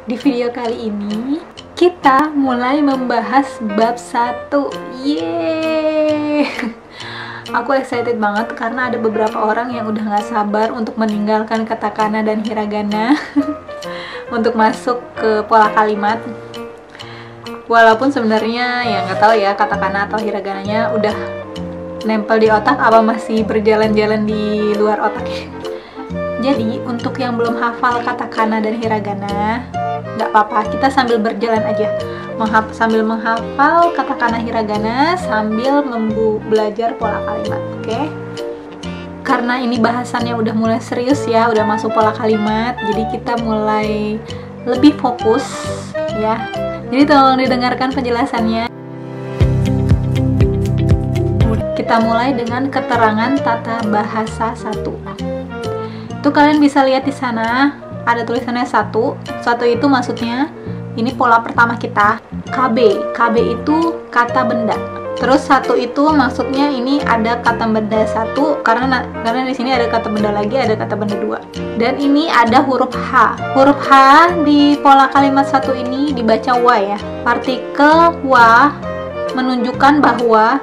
Di video kali ini kita mulai membahas bab 1. Yeay. Aku excited banget karena ada beberapa orang yang udah gak sabar untuk meninggalkan katakana dan hiragana untuk masuk ke pola kalimat. Walaupun sebenarnya ya nggak tahu ya katakana atau hiragananya udah nempel di otak apa masih berjalan-jalan di luar otaknya. Jadi untuk yang belum hafal katakana dan hiragana, nggak apa-apa, kita sambil berjalan aja, sambil menghafal katakana hiragana sambil belajar pola kalimat, oke? Karena ini bahasannya udah mulai serius ya, udah masuk pola kalimat, jadi kita mulai lebih fokus ya. Jadi tolong didengarkan penjelasannya. Kita mulai dengan keterangan tata bahasa 1. Itu kalian bisa lihat di sana ada tulisannya 1. 1 itu maksudnya ini pola pertama kita. KB itu kata benda. Terus 1 itu maksudnya ini ada kata benda 1 karena di sini ada kata benda lagi, ada kata benda 2. Dan ini ada huruf H. Huruf H di pola kalimat 1 ini dibaca wa ya. Partikel wa menunjukkan bahwa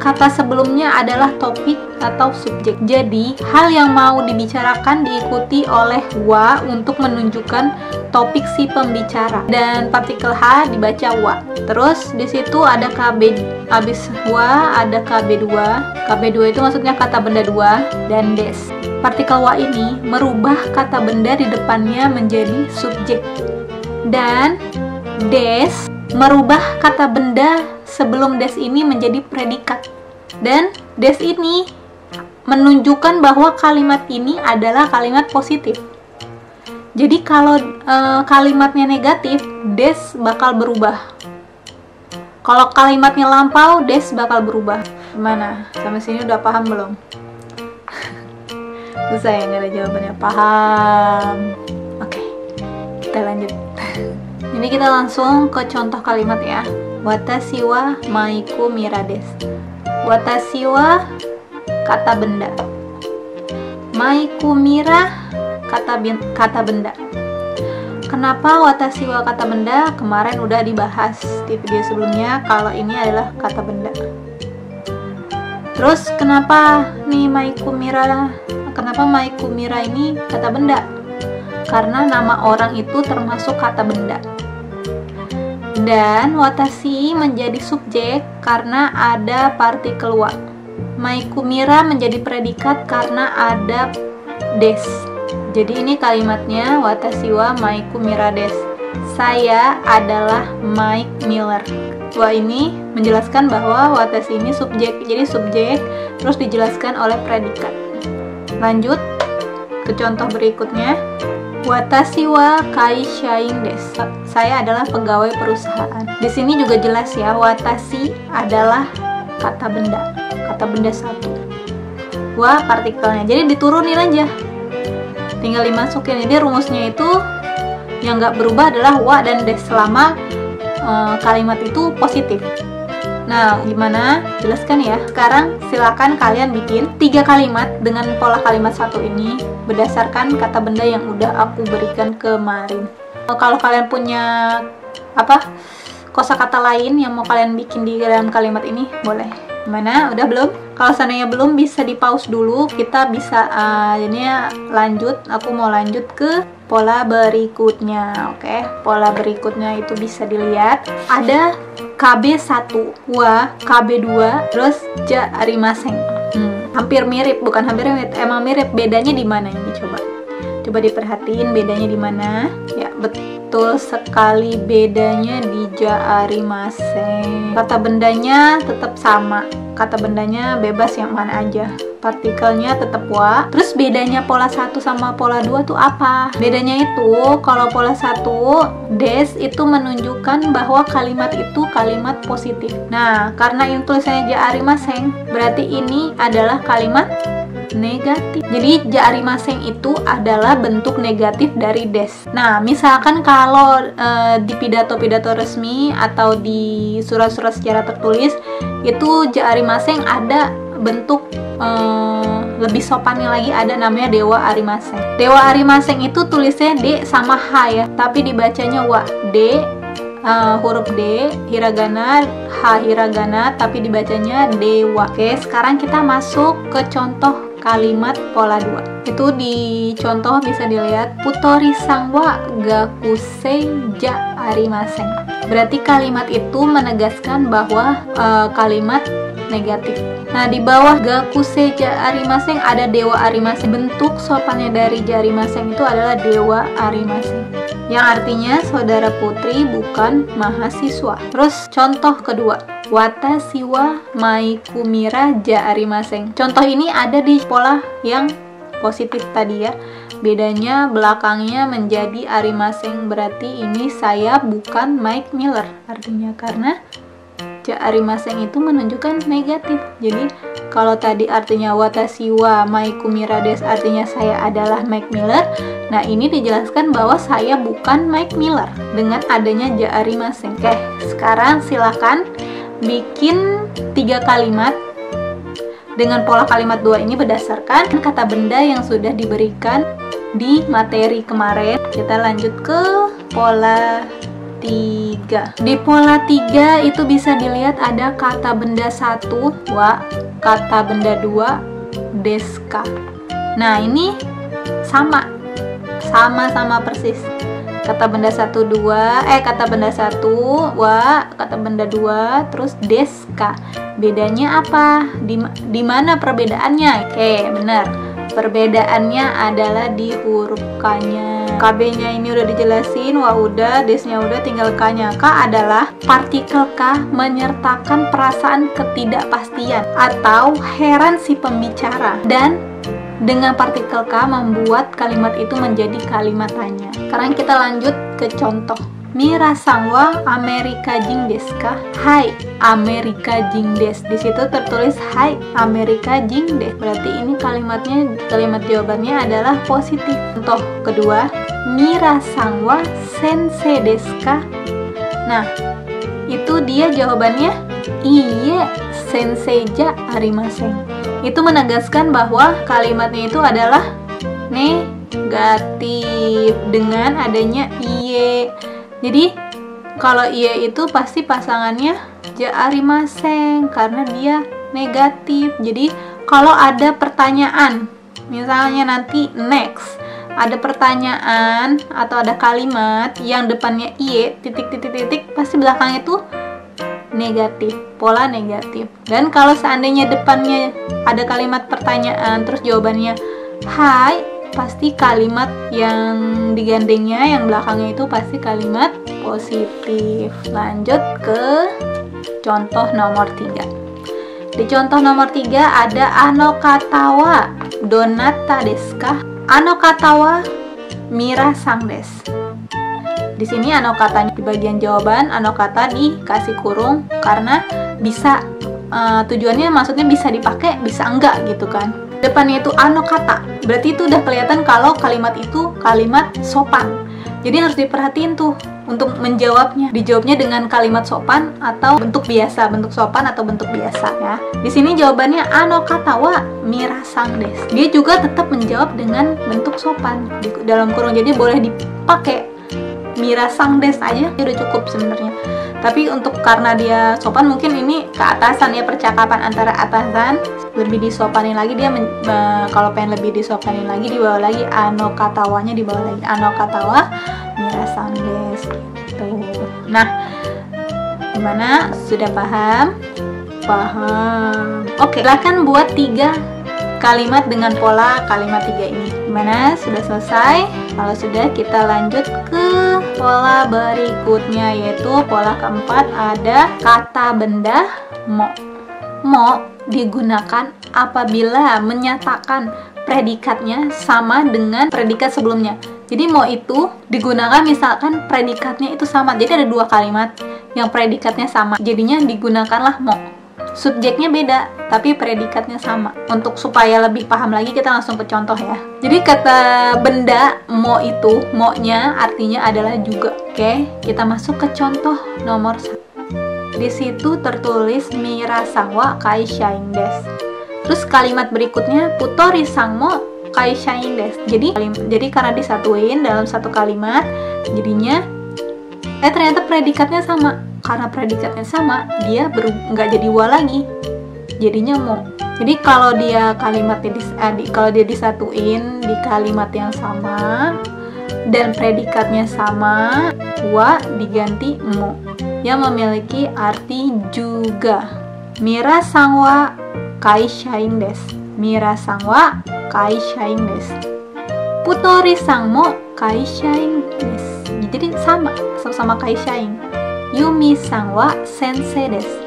kata sebelumnya adalah topik atau subjek. Jadi, hal yang mau dibicarakan diikuti oleh wa untuk menunjukkan topik si pembicara. Dan partikel H dibaca wa. Terus di situ ada KB, habis wa ada KB2. KB2 itu maksudnya kata benda 2 dan des. Partikel wa ini merubah kata benda di depannya menjadi subjek. Dan des merubah kata benda sebelum des ini menjadi predikat. Dan des ini menunjukkan bahwa kalimat ini adalah kalimat positif. Jadi kalau kalimatnya negatif, des bakal berubah. Kalau kalimatnya lampau, des bakal berubah. Gimana? Sampai sini udah paham belum? Susah ya, nggak ada jawabannya. Paham. Oke, kita lanjut. Ini kita langsung ke contoh kalimat ya. Watashi wa maiku mira desu. Watashi wa kata benda. Maiku mira kata benda. Kenapa watashi wa kata benda? Kemarin udah dibahas di video sebelumnya kalau ini adalah kata benda. Terus kenapa nih maiku mira? Kenapa maiku mira ini kata benda? Karena nama orang itu termasuk kata benda. Dan watashi menjadi subjek karena ada partikel wa. Maiku mira menjadi predikat karena ada des. Jadi ini kalimatnya watashi wa maiku mira des. Saya adalah Mike Miller. Wa ini menjelaskan bahwa watashi ini subjek. Jadi subjek terus dijelaskan oleh predikat. Lanjut ke contoh berikutnya. Watashi wa kaishain desu. Saya adalah pegawai perusahaan. Di sini juga jelas ya, watashi adalah kata benda 1. Wa partikelnya. Jadi diturunin aja. Tinggal dimasukin. Jadi rumusnya itu yang nggak berubah adalah wa dan des selama kalimat itu positif. Nah, gimana? Jelaskan ya. Sekarang silakan kalian bikin 3 kalimat dengan pola kalimat 1 ini berdasarkan kata benda yang udah aku berikan kemarin. Kalau kalian punya kosakata lain yang mau kalian bikin di dalam kalimat ini, boleh. Gimana? Udah belum? Kalau seandainya belum, bisa di pause dulu. Kita bisa jadinya lanjut. Aku mau lanjut ke pola berikutnya. Oke, pola berikutnya itu bisa dilihat. Ada KB1, wa, KB2, terus ja arimasen. Hampir mirip, bukan hampir mirip, emang mirip. Bedanya di mana ini coba? Coba diperhatiin bedanya di mana? Ya, betul sekali bedanya di ja arimasen. Kata bendanya tetap sama. Kata bendanya bebas yang mana aja. Partikelnya tetap wa. Terus bedanya pola 1 sama pola 2 tuh apa? Bedanya itu kalau pola 1 des itu menunjukkan bahwa kalimat itu kalimat positif. Nah, karena ini tulisannya ja arimasen, berarti ini adalah kalimat negatif. Jadi ja arimasen itu adalah bentuk negatif dari des. Nah, misalkan kalau di pidato-pidato resmi atau di surat-surat secara tertulis itu ja arimasen ada bentuk lebih sopannya lagi, ada namanya Dewa Arimaseng. Dewa Arimaseng itu tulisnya D sama H ya, tapi dibacanya wa. D, huruf D, hiragana, H hiragana, tapi dibacanya Dewa. Oke, sekarang kita masuk ke contoh kalimat pola 2. Itu di contoh bisa dilihat Putori sangwa gakusei ja arimaseng. Berarti kalimat itu menegaskan bahwa kalimat negatif. Nah, di bawah gakusei ja arimaseng ada Dewa Arimaseng. Bentuk sopannya dari ja arimaseng itu adalah Dewa Arimaseng, yang artinya saudara putri bukan mahasiswa. Terus contoh kedua, watashi wa maikumira ja arimaseng. Contoh ini ada di pola yang positif tadi ya. Bedanya belakangnya menjadi arimaseng, berarti ini saya bukan Mike Miller artinya, karena ja arimaseng itu menunjukkan negatif. Jadi kalau tadi artinya watashi wa maikumira desu artinya saya adalah Mike Miller. Nah, ini dijelaskan bahwa saya bukan Mike Miller dengan adanya ja arimaseng. Oke, sekarang silakan bikin 3 kalimat dengan pola kalimat 2 ini berdasarkan kata benda yang sudah diberikan di materi kemarin. Kita lanjut ke pola 3. Di pola 3 itu bisa dilihat ada kata benda 1 wa, kata benda 2 deska. Nah, ini sama persis. Kata benda 1 2, kata benda 1 wa, kata benda 2 terus deska. Bedanya apa? Di mana perbedaannya? Oke, benar. Perbedaannya adalah di huruf K-nya. KB-nya ini udah dijelasin, wa udah, desnya udah, tinggal K-nya. K adalah partikel K menyertakan perasaan ketidakpastian atau heran si pembicara, dan dengan partikel K membuat kalimat itu menjadi kalimat tanya. Sekarang kita lanjut ke contoh. Mira-san wa Amerika jing desu ka? Hai, Amerika jing desu. Di situ tertulis Hai, Amerika jing desu. Berarti ini kalimat jawabannya adalah positif. Contoh kedua, Mira-san wa sensei desu ka? Nah, itu dia jawabannya iye, sensei ja arimaseng. Itu menegaskan bahwa kalimatnya itu adalah negatif dengan adanya iye. Jadi kalau iye itu pasti pasangannya ja arimaseng karena dia negatif. Jadi kalau ada pertanyaan, misalnya nanti next ada pertanyaan atau ada kalimat yang depannya iye titik, pasti belakangnya itu negatif, pola negatif. Dan kalau seandainya depannya ada kalimat pertanyaan terus jawabannya hai, pasti kalimat yang digandengnya yang belakangnya itu pasti kalimat positif. Lanjut ke contoh nomor 3. Di contoh nomor 3 ada ano kata wa donata desu ka? Ano kata wa mira-san desu. Di sini ano katanya di bagian jawaban, ano kata dikasih kurung karena bisa tujuannya maksudnya bisa dipakai, bisa enggak gitu kan. Depannya itu ano kata, berarti itu udah kelihatan kalau kalimat itu kalimat sopan. Jadi harus diperhatiin tuh untuk menjawabnya. Dijawabnya dengan kalimat sopan atau bentuk biasa, bentuk sopan atau bentuk biasa ya. Di sini jawabannya ano kata wa mira-san desu. Dia juga tetap menjawab dengan bentuk sopan di dalam kurung. Jadi boleh dipakai mira-san desu aja, udah cukup sebenarnya. Tapi untuk karena dia sopan mungkin ini ke atasan ya, percakapan antara atasan, lebih disopanin lagi dia kalau pengen lebih disopanin lagi dibawa lagi ano katawanya, dibawa lagi ano katawa mira-san desu gitu. Nah, gimana? Sudah paham? Paham. Oke, silakan buat 3 kalimat dengan pola kalimat 3 ini. Gimana? Sudah selesai? Kalau sudah, kita lanjut ke pola berikutnya, yaitu pola keempat. Ada kata benda mo. Mo digunakan apabila menyatakan predikatnya sama dengan predikat sebelumnya. Jadi mo itu digunakan misalkan predikatnya itu sama. Jadi ada 2 kalimat yang predikatnya sama, jadinya digunakanlah mo. Subjeknya beda, tapi predikatnya sama. Untuk supaya lebih paham lagi, kita langsung ke contoh ya. Jadi kata benda mo itu, mo-nya artinya adalah juga. Oke, kita masuk ke contoh nomor 1. Di situ tertulis mira-san wa kaishain desu. Terus kalimat berikutnya putori sangmo kaishain desu. Jadi karena disatuin dalam satu kalimat, jadinya ternyata predikatnya sama. Karena predikatnya sama, dia nggak jadi wa lagi, jadinya mo. Jadi kalau dia kalau dia disatuin di kalimat yang sama dan predikatnya sama, wa diganti mo yang memiliki arti juga. Mira sangwa kaishain desu. Mira sangwa kaishain desu. Putori sangmo kaishain desu. Jadi sama kaishain. Yumi sangwa sensei desu.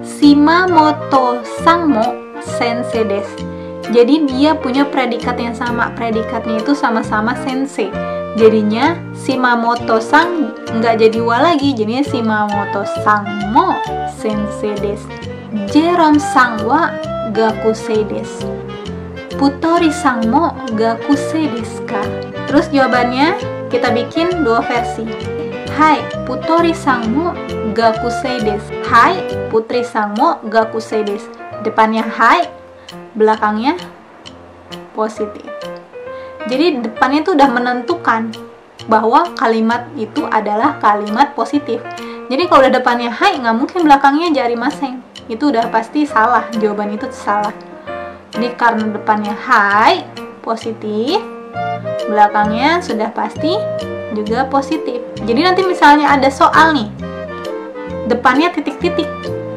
Shimamoto sangmo sensei desu. Jadi dia punya predikat yang sama. Predikatnya itu sama-sama sensei. Jadinya Shimamoto sang nggak jadi wa lagi. Jadinya Shimamoto sangmo sensei desu. Jerome sang wa gakusei desu. Putori sangmo gakusei desu ka? Terus jawabannya kita bikin dua versi. Hai, putori sangmo gakusei desu. Hai, putri sangmo gakusei desu. Depannya hai, belakangnya positif. Jadi depannya itu udah menentukan bahwa kalimat itu adalah kalimat positif. Jadi kalau udah depannya hai, nggak mungkin belakangnya jarimaseng. Itu udah pasti salah, jawaban itu salah. Jadi karena depannya hai, positif, belakangnya sudah pasti juga positif. Jadi nanti misalnya ada soal nih, depannya titik-titik,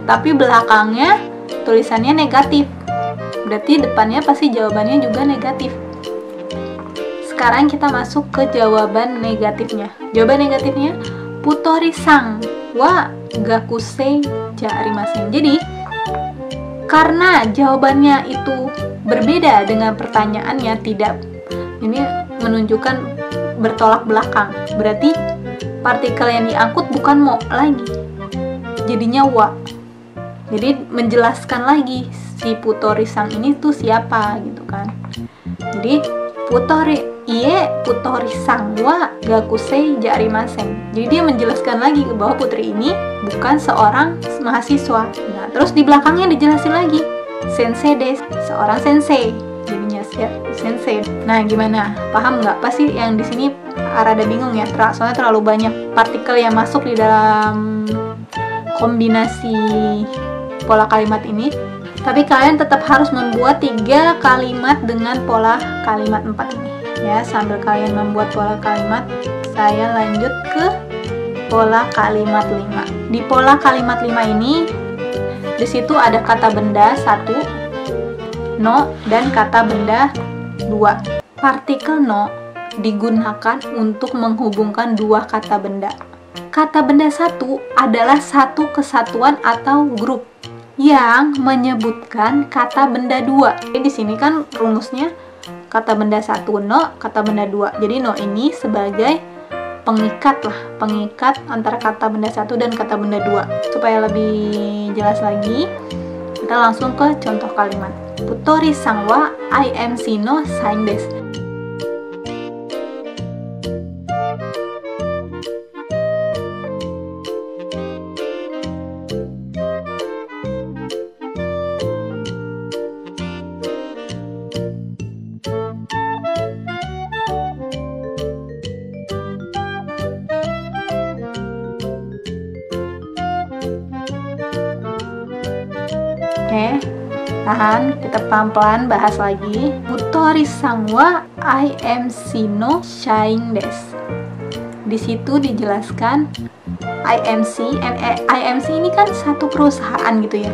tapi belakangnya tulisannya negatif, berarti depannya pasti jawabannya juga negatif. Sekarang kita masuk ke jawaban negatifnya. Jawaban negatifnya putori sang wa gakusei jarimasen. Jadi karena jawabannya itu berbeda dengan pertanyaannya, tidak, ini menunjukkan bertolak belakang. Berarti partikel yang diangkut bukan mo lagi, jadinya wa. Jadi menjelaskan lagi si putori sang ini tuh siapa gitu kan. Jadi putori sang wa gakusei jarimasen. Jadi dia menjelaskan lagi bahwa putri ini bukan seorang mahasiswa. Nah, terus di belakangnya dijelasin lagi, sensei desu, seorang sensei. Jadinya sensei. Nah, gimana? Paham nggak? Pasti yang di sini rada bingung ya, soalnya terlalu banyak partikel yang masuk di dalam kombinasi pola kalimat ini. Tapi kalian tetap harus membuat 3 kalimat dengan pola kalimat 4 ini. Ya, sambil kalian membuat pola kalimat, saya lanjut ke pola kalimat 5. Di pola kalimat 5 ini, di situ ada kata benda 1, no, dan kata benda 2. Partikel no digunakan untuk menghubungkan 2 kata benda. Kata benda 1 adalah satu kesatuan atau grup yang menyebutkan kata benda 2. Jadi di sini kan rumusnya kata benda 1 no, kata benda 2. Jadi no ini sebagai pengikat lah, pengikat antara kata benda 1 dan kata benda 2. Supaya lebih jelas lagi, kita langsung ke contoh kalimat. Putori sang wa IMC no sain desu. Oke, tahan, kita pelan-pelan bahas lagi. Putori sang wa IMC no sain desu. Di situ dijelaskan IMC ini kan satu perusahaan gitu ya.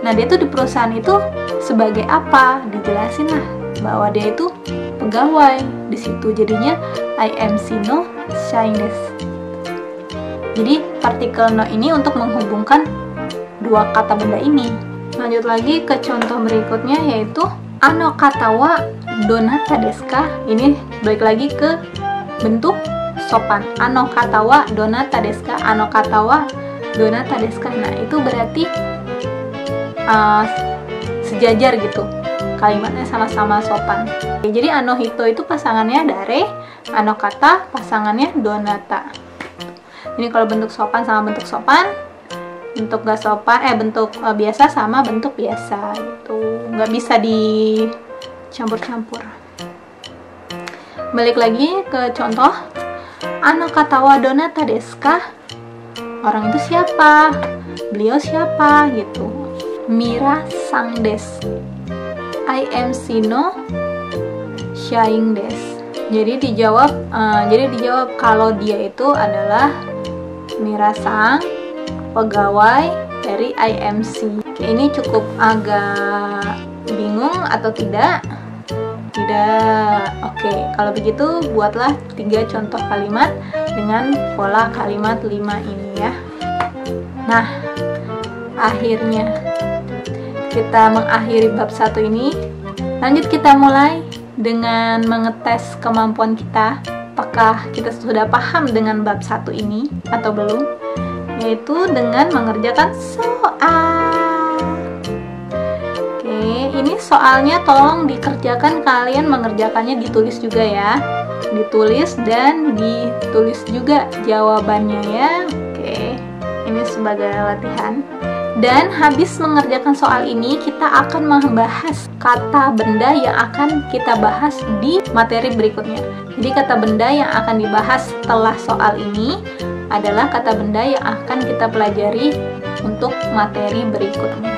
Nah, dia tuh di perusahaan itu sebagai apa? Dijelasin lah bahwa dia itu pegawai di situ. Jadinya IMC no sain desu. Jadi partikel no ini untuk menghubungkan 2 kata benda ini. Lanjut lagi ke contoh berikutnya, yaitu ano kata wa donata desu ka? Ini balik lagi ke bentuk sopan. Ano kata wa donata desu ka? Ano kata wa donata desu ka? Nah, itu berarti sejajar gitu. Kalimatnya sama-sama sopan. Jadi ano hito itu pasangannya dare, ano kata pasangannya donata. Ini kalau bentuk sopan sama bentuk sopan, bentuk gak sopan, bentuk biasa sama bentuk biasa gitu. nggak bisa dicampur-campur. Balik lagi ke contoh. Ano kata wa donata desu ka? Orang itu siapa? Beliau siapa? Gitu. Mira sang desu. I am Sino Shaing desu. Jadi dijawab kalau dia itu adalah Mira sang, pegawai dari IMC. Oke, ini cukup agak bingung atau tidak? Tidak. Oke, kalau begitu buatlah 3 contoh kalimat dengan pola kalimat 5 ini ya. Nah, akhirnya kita mengakhiri bab 1 ini. Lanjut kita mulai dengan mengetes kemampuan kita. Apakah kita sudah paham dengan bab 1 ini atau belum? Yaitu dengan mengerjakan soal. Oke, ini soalnya tolong dikerjakan, kalian mengerjakannya ditulis juga ya. Ditulis dan ditulis juga jawabannya ya. Oke, ini sebagai latihan. Dan habis mengerjakan soal ini, kita akan membahas kata benda yang akan kita bahas di materi berikutnya. Jadi kata benda yang akan dibahas setelah soal ini adalah kata benda yang akan kita pelajari untuk materi berikutnya.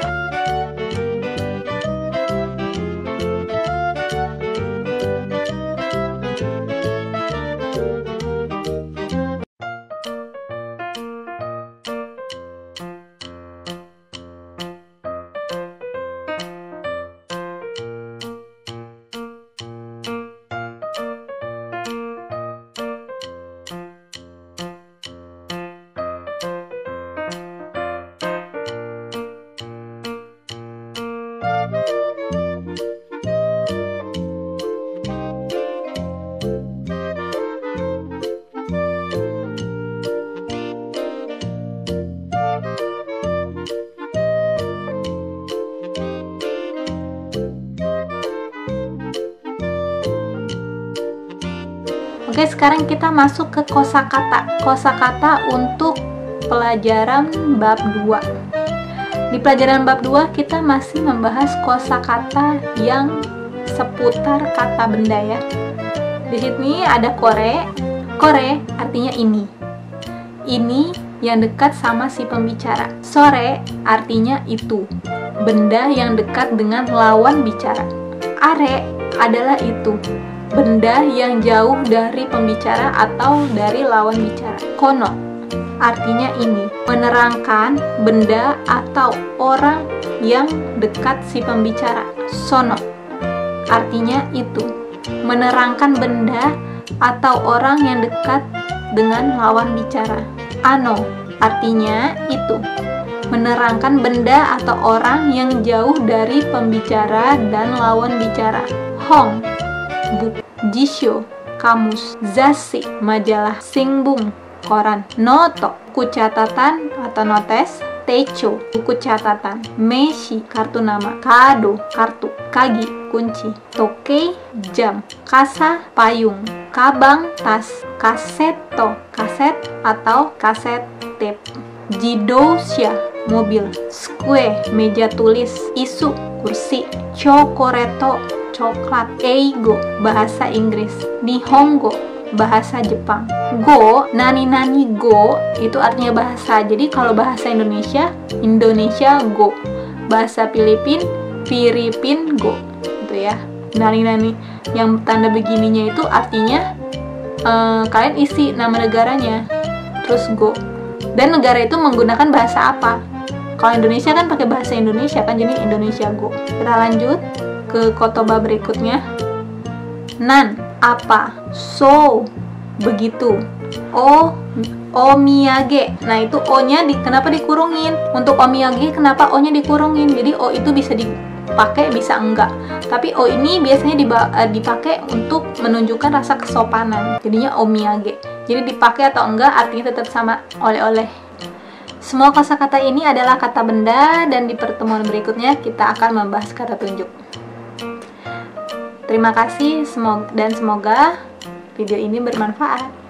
Oke, sekarang kita masuk ke kosakata. Kosakata untuk pelajaran bab 2. Di pelajaran bab 2 kita masih membahas kosakata yang seputar kata benda ya. Di sini ada kore. Kore artinya ini. Ini yang dekat sama si pembicara. Sore artinya itu. Benda yang dekat dengan lawan bicara. Are adalah itu. Benda yang jauh dari pembicara atau dari lawan bicara. Kono artinya ini, menerangkan benda atau orang yang dekat si pembicara. Sono artinya itu, menerangkan benda atau orang yang dekat dengan lawan bicara. Ano artinya itu, menerangkan benda atau orang yang jauh dari pembicara dan lawan bicara. Hong buku, jisho kamus, zashi majalah, singbung koran, noto buku catatan atau notes, techo buku catatan, meishi kartu nama, kado kartu, kagi kunci, toke jam, kasa payung, kabang tas, kaseto kaset atau kaset tape, jidosha mobil, square meja tulis, isu kursi, chokoreto coklat, eigo bahasa Inggris, nihongo bahasa Jepang, go nani go itu artinya bahasa. Jadi kalau bahasa Indonesia go, bahasa Filipin go gitu ya. Nani yang tanda begininya itu artinya kalian isi nama negaranya terus go, dan negara itu menggunakan bahasa apa. Kalau Indonesia kan pakai bahasa Indonesia kan, jadi Indonesia go. Kita lanjut ke kotoba berikutnya. Nan apa, so begitu, omiyage. Nah itu o nya kenapa dikurungin? Untuk omiyage kenapa o nya dikurungin? Jadi o itu bisa dipakai bisa enggak, tapi o ini biasanya dipakai untuk menunjukkan rasa kesopanan, jadinya omiyage. Jadi dipakai atau enggak artinya tetap sama, oleh-oleh. Semua kosakata ini adalah kata benda, dan di pertemuan berikutnya kita akan membahas kata tunjuk. Terima kasih dan semoga video ini bermanfaat.